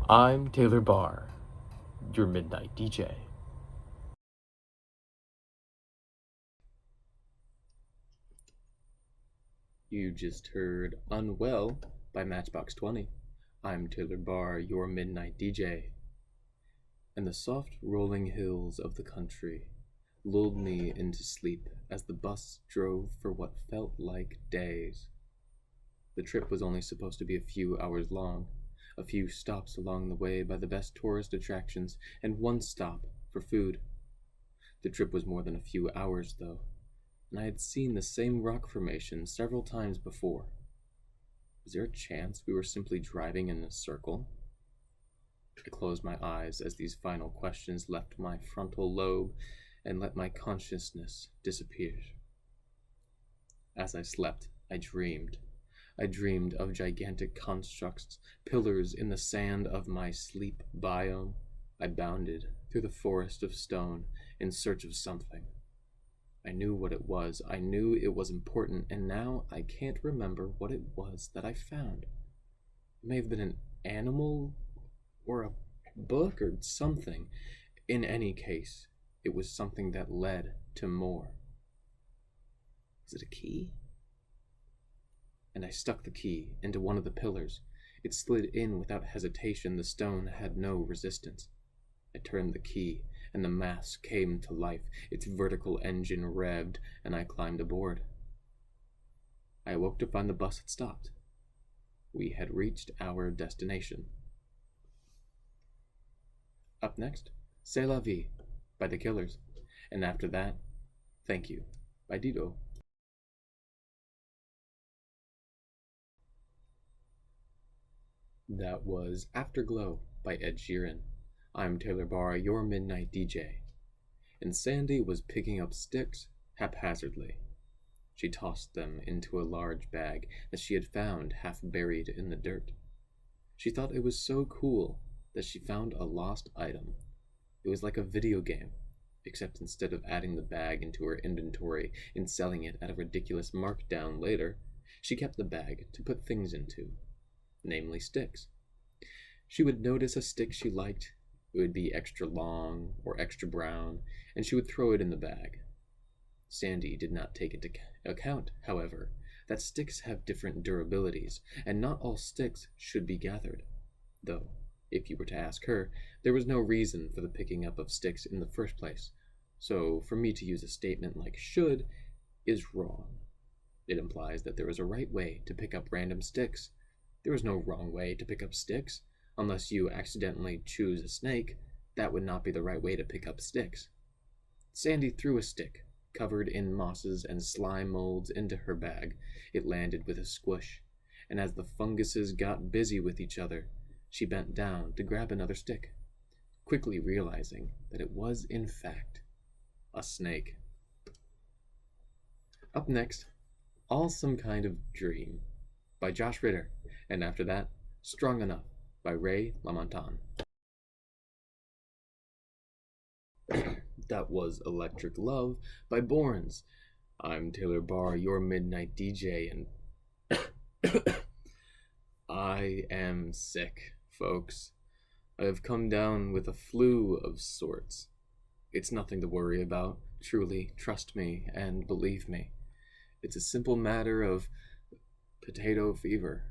I'm Taylor Barr, your midnight DJ. You just heard Unwell by Matchbox 20. I'm Taylor Barr, your midnight DJ. And the soft rolling hills of the country lulled me into sleep as the bus drove for what felt like days. The trip was only supposed to be a few hours long, a few stops along the way by the best tourist attractions, and one stop for food. The trip was more than a few hours, though, and I had seen the same rock formation several times before. Was there a chance we were simply driving in a circle? I closed my eyes as these final questions left my frontal lobe and let my consciousness disappear. As I slept, I dreamed. I dreamed of gigantic constructs, pillars in the sand of my sleep biome. I bounded through the forest of stone in search of something. I knew what it was. I knew it was important, and now I can't remember what it was that I found. It may have been an animal or a book or something. In any case, it was something that led to more. Was it a key? And I stuck the key into one of the pillars. It slid in without hesitation. The stone had no resistance. I turned the key, and the mass came to life. Its vertical engine revved, and I climbed aboard. I awoke to find the bus had stopped. We had reached our destination. Up next, Cest La Vie by The Killers, and after that, Thank You by Dido. That was Afterglow by Ed Sheeran. I'm Taylor Barr, your midnight DJ. And Sandy was picking up sticks haphazardly. She tossed them into a large bag that she had found half buried in the dirt. She thought it was so cool that she found a lost item. It was like a video game, except instead of adding the bag into her inventory and selling it at a ridiculous markdown later, she kept the bag to put things into, namely sticks. She would notice a stick she liked. It would be extra long or extra brown, and she would throw it in the bag. Sandy did not take into account, however, that sticks have different durabilities, and not all sticks should be gathered. Though, if you were to ask her, there was no reason for the picking up of sticks in the first place, so for me to use a statement like should is wrong. It implies that there is a right way to pick up random sticks. There is no wrong way to pick up sticks. Unless you accidentally choose a snake, that would not be the right way to pick up sticks. Sandy threw a stick, covered in mosses and slime molds, into her bag. It landed with a squish, and as the funguses got busy with each other, she bent down to grab another stick, quickly realizing that it was, in fact, a snake. Up next, All Some Kind of Dream by Josh Ritter, and after that, Strong Enough by Ray LaMontagne. That was Electric Love by Borns. I'm Taylor Barr, your midnight DJ, and I am sick, folks. I have come down with a flu of sorts. It's nothing to worry about, truly, trust me and believe me. It's a simple matter of potato fever.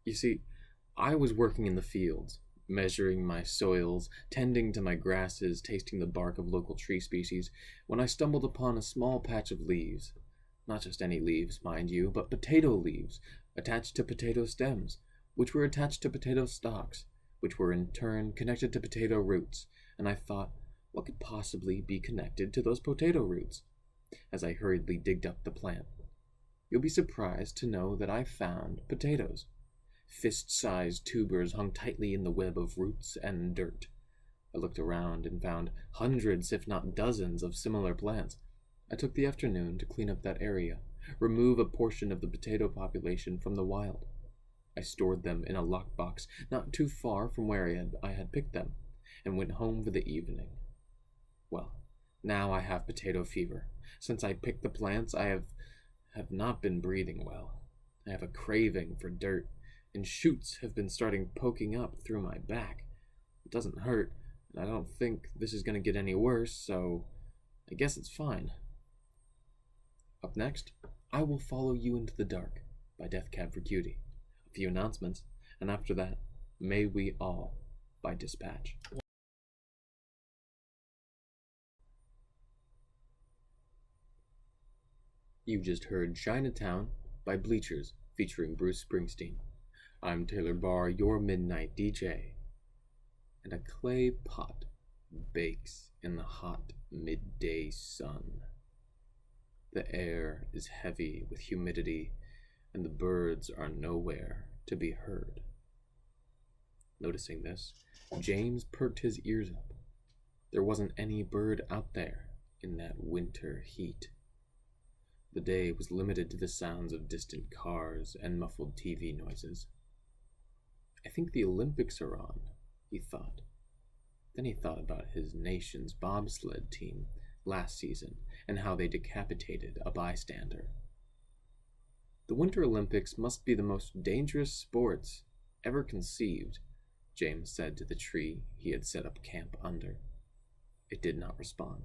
You see, I was working in the fields, measuring my soils, tending to my grasses, tasting the bark of local tree species, when I stumbled upon a small patch of leaves. Not just any leaves, mind you, but potato leaves, attached to potato stems, which were attached to potato stalks, which were in turn connected to potato roots, and I thought, what could possibly be connected to those potato roots? As I hurriedly digged up the plant. You'll be surprised to know that I found potatoes. Fist-sized tubers hung tightly in the web of roots and dirt. I looked around and found hundreds, if not dozens, of similar plants. I took the afternoon to clean up that area, remove a portion of the potato population from the wild. I stored them in a lockbox not too far from where I had picked them, and went home for the evening. Well, now I have potato fever. Since I picked the plants, I have not been breathing well. I have a craving for dirt, and shoots have been starting poking up through my back. It doesn't hurt, and I don't think this is going to get any worse, so I guess it's fine. Up next, I Will Follow You Into the Dark by Death Cab for Cutie. A few announcements, and after that, May We All by Dispatch. You just heard Chinatown by Bleachers featuring Bruce Springsteen. I'm Taylor Barr, your midnight DJ. And a clay pot bakes in the hot midday sun. The air is heavy with humidity, and the birds are nowhere to be heard. Noticing this, James perked his ears up. There wasn't any bird out there in that winter heat. The day was limited to the sounds of distant cars and muffled TV noises. I think the Olympics are on, he thought. Then he thought about his nation's bobsled team last season and how they decapitated a bystander. The Winter Olympics must be the most dangerous sports ever conceived, James said to the tree he had set up camp under. It did not respond.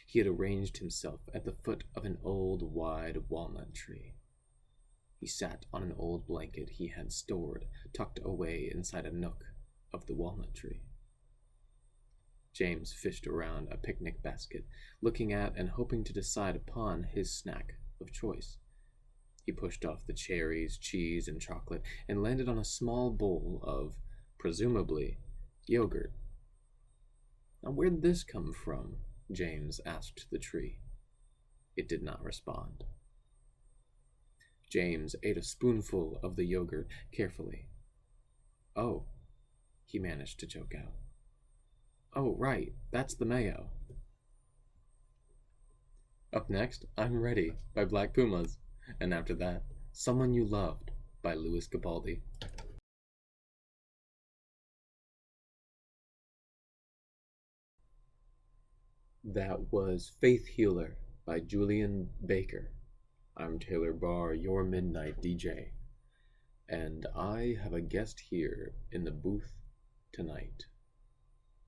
He had arranged himself at the foot of an old, wide walnut tree. He sat on an old blanket he had stored, tucked away inside a nook of the walnut tree. James fished around a picnic basket, looking at and hoping to decide upon his snack of choice. He pushed off the cherries, cheese, and chocolate, and landed on a small bowl of, presumably, yogurt. Now, where'd this come from? James asked the tree. It did not respond. James ate a spoonful of the yogurt carefully. Oh, he managed to choke out. Oh, right, that's the mayo. Up next, I'm Ready by Black Pumas, and after that, Someone You Loved by Louis Capaldi. That was Faith Healer by Julian Baker. I'm Taylor Barr, your midnight DJ, and I have a guest here in the booth tonight.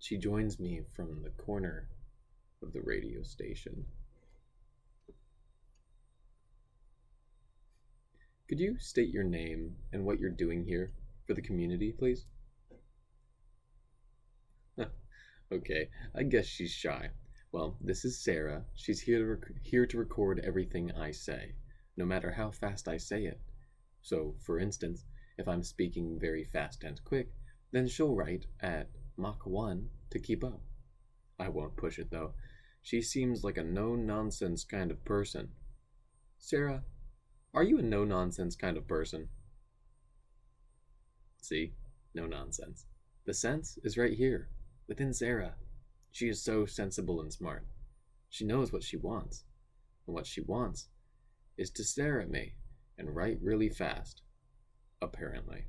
She joins me from the corner of the radio station. Could you state your name and what you're doing here for the community, please? Okay, I guess she's shy. Well, this is Sarah. She's here to record everything I say, no matter how fast I say it. So, for instance, if I'm speaking very fast and quick, then she'll write at Mach 1 to keep up. I won't push it, though. She seems like a no-nonsense kind of person. Sarah, are you a no-nonsense kind of person? See? No nonsense. The sense is right here, within Sarah. She is so sensible and smart. She knows what she wants. And what she wants is to stare at me and write really fast. Apparently.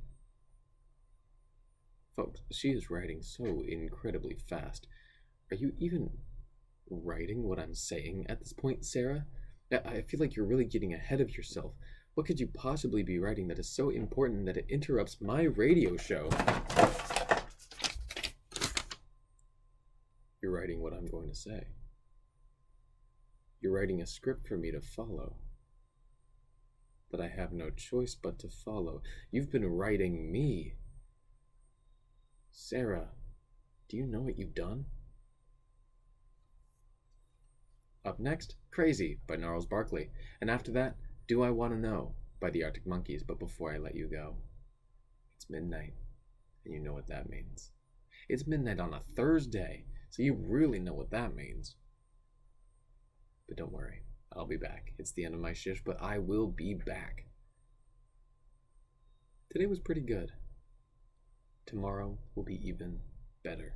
Folks, she is writing so incredibly fast. Are you even writing what I'm saying at this point, Sarah? I feel like you're really getting ahead of yourself. What could you possibly be writing that is so important that it interrupts my radio show? You're writing what I'm going to say. You're writing a script for me to follow. That I have no choice but to follow. You've been writing me. Sarah, do you know what you've done? Up next, Crazy by Gnarls Barkley. And after that, Do I Want to Know by the Arctic Monkeys. But before I let you go, it's midnight, and you know what that means. It's midnight on a Thursday, so you really know what that means. But don't worry, I'll be back. It's the end of my shift, but I will be back. Today was pretty good. Tomorrow will be even better.